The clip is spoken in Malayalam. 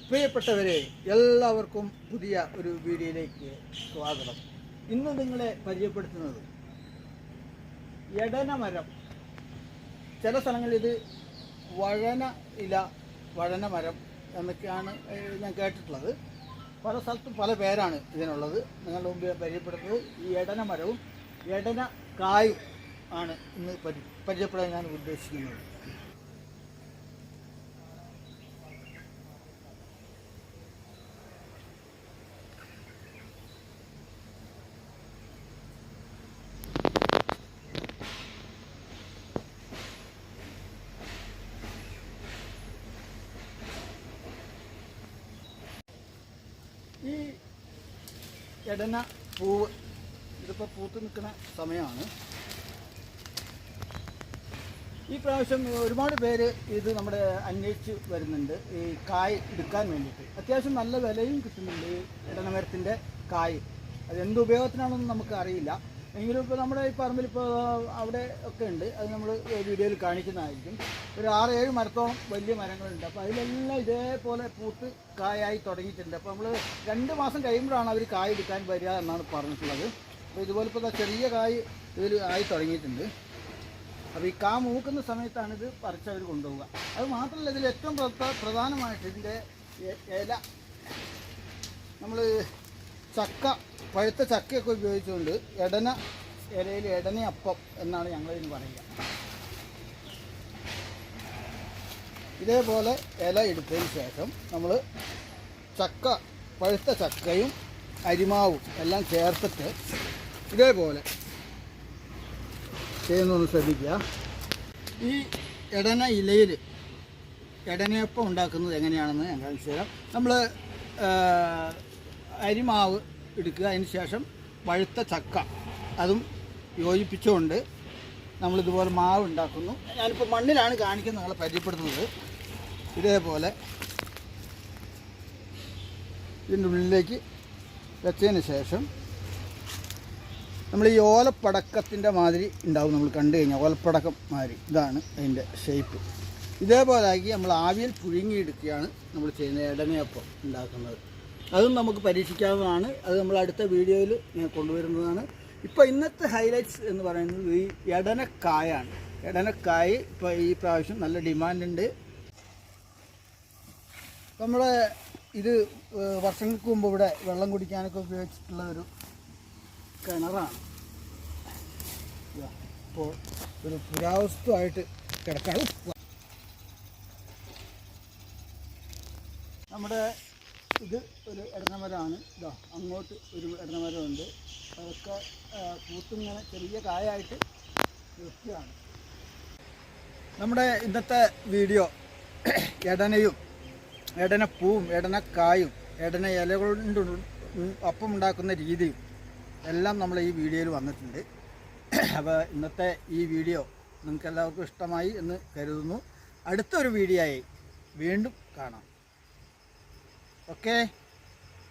പ്രിയപ്പെട്ടവരെ, എല്ലാവർക്കും പുതിയ ഒരു വീഡിയോയിലേക്ക് സ്വാഗതം. ഇന്ന് നിങ്ങളെ പരിചയപ്പെടുത്തുന്നത് എടനമരം. ചില സ്ഥലങ്ങളിൽ ഇത് വഴനമരം എന്നൊക്കെയാണ് ഞാൻ കേട്ടിട്ടുള്ളത്. പല സ്ഥലത്തും പല പേരാണ് ഇതിനുള്ളത്. നിങ്ങളുടെ മുമ്പിൽ പരിചയപ്പെടുത്തുന്നത് ഈ എടനമരവും എടനക്കായും ആണ് ഇന്ന് പരിചയപ്പെടാൻ ഞാൻ ഉദ്ദേശിക്കുന്നത്. ഈ എടന പൂവ് ഇതിപ്പോൾ പൂത്ത് നിൽക്കുന്ന സമയമാണ്. ഈ പ്രാവശ്യം ഒരുപാട് പേര് ഇത് നമ്മുടെ അന്വേഷിച്ച് വരുന്നുണ്ട് ഈ കായ് എടുക്കാൻ വേണ്ടിയിട്ട്. അത്യാവശ്യം നല്ല വിലയും കിട്ടുന്നുണ്ട് ഈ എടനമരത്തിൻ്റെ കായ്. അത് എന്ത് ഉപയോഗത്തിനാണെന്ന് നമുക്ക് അറിയില്ല. എങ്കിലും ഇപ്പോൾ നമ്മുടെ ഈ പറമ്പിലിപ്പോൾ അവിടെ ഒക്കെ ഉണ്ട്. അത് നമ്മൾ വീഡിയോയിൽ കാണിക്കുന്നതായിരിക്കും. ഒരു 6-7 മരത്തോളം വലിയ മരങ്ങളുണ്ട്. അപ്പോൾ അതിലെല്ലാം ഇതേപോലെ പൂത്ത് കായായി തുടങ്ങിയിട്ടുണ്ട്. അപ്പോൾ നമ്മൾ 2 മാസം കഴിയുമ്പോഴാണ് അവർ കായ് എടുക്കാൻ വരിക എന്നാണ് പറഞ്ഞിട്ടുള്ളത്. അപ്പോൾ ഇതുപോലെ ഇപ്പോൾ ചെറിയ കായ് ഇതിൽ ആയി തുടങ്ങിയിട്ടുണ്ട്. അപ്പോൾ ഈ കാ മൂക്കുന്ന സമയത്താണ് ഇത് പറിച്ചവർ കൊണ്ടുപോവുക. അത് മാത്രമല്ല, ഇതിൽ ഏറ്റവും പ്രധാനമായിട്ട് ഇതിൻ്റെ ഇല, നമ്മൾ പഴുത്ത ചക്കയൊക്കെ ഉപയോഗിച്ചുകൊണ്ട് ഇലയിൽ എടനയപ്പം എന്നാണ് ഞങ്ങളിതിന് പറയുക. ഇതേപോലെ ഇല എടുത്തതിന് ശേഷം നമ്മൾ പഴുത്ത ചക്കയും അരിമാവും എല്ലാം ചേർത്തിട്ട് ഇതേപോലെ ചെയ്യുന്നൊന്ന് ശ്രദ്ധിക്കുക. ഈ എടന ഇലയിൽ എടനയപ്പം ഉണ്ടാക്കുന്നത് എങ്ങനെയാണെന്ന് ഞാൻ കാണിച്ചു തരാം. നമ്മൾ അരിമാവ് എടുക്കുക, അതിന് ശേഷം പഴുത്ത ചക്ക അതും യോജിപ്പിച്ചുകൊണ്ട് നമ്മളിതുപോലെ മാവ് ഉണ്ടാക്കുന്നു. ഞാനിപ്പോൾ മണ്ണിലാണ് കാണിക്കുന്നത്, നിങ്ങളെ പരിചയപ്പെടുത്തുന്നത്. ഇതേപോലെ ഇതിൻ്റെ ഉള്ളിലേക്ക് വെച്ചതിന് ശേഷം നമ്മൾ ഈ ഓലപ്പടക്കത്തിൻ്റെ മാതിരി ഉണ്ടാവും. നമ്മൾ കണ്ടു കഴിഞ്ഞാൽ ഓലപ്പടക്കം മാതിരി ഇതാണ് അതിൻ്റെ ഷേപ്പ്. ഇതേപോലെ ആക്കി നമ്മൾ ആവിയിൽ പുഴുങ്ങിയെടുക്കുകയാണ് നമ്മൾ ചെയ്യുന്നത് എടനയപ്പം ഉണ്ടാക്കുന്നത്. അതും നമുക്ക് പരീക്ഷിക്കാവുന്നതാണ്. അത് നമ്മൾ അടുത്ത വീഡിയോയിൽ ഞാൻ കൊണ്ടുവരുന്നതാണ്. ഇപ്പോൾ ഇന്നത്തെ ഹൈലൈറ്റ്സ് എന്ന് പറയുന്നത് ഈ എടനക്കായാണ്. എടനക്കായ് ഇപ്പോൾ ഈ പ്രാവശ്യം നല്ല ഡിമാൻഡുണ്ട്. നമ്മുടെ ഇത് വർഷങ്ങൾക്ക് മുമ്പ് ഇവിടെ വെള്ളം കുടിക്കാനൊക്കെ ഉപയോഗിച്ചിട്ടുള്ള ഒരു കിണറാണ്. ഇപ്പോൾ ഒരു പുരാവസ്തുവായിട്ട് കിടക്കാണ്. നമ്മുടെ ഇത് ഒരു എടനമരമാണ്. ഇതാ അങ്ങോട്ട് ഒരു എടനമരമുണ്ട്. അതൊക്കെ പൂത്തിങ്ങനെ ചെറിയ കായായിട്ട് നിൽക്കുകയാണ്. നമ്മുടെ ഇന്നത്തെ വീഡിയോ എടനയും എടനപ്പൂവും എടനക്കായും എടന ഇലകൾ കൊണ്ട് അപ്പം ഉണ്ടാക്കുന്ന രീതിയും എല്ലാം നമ്മൾ ഈ വീഡിയോയിൽ വന്നിട്ടുണ്ട്. അപ്പോൾ ഇന്നത്തെ ഈ വീഡിയോ നിങ്ങൾക്ക് എല്ലാവർക്കും ഇഷ്ടമായി എന്ന് കരുതുന്നു. അടുത്തൊരു വീഡിയോയായി വീണ്ടും കാണാം. Okay.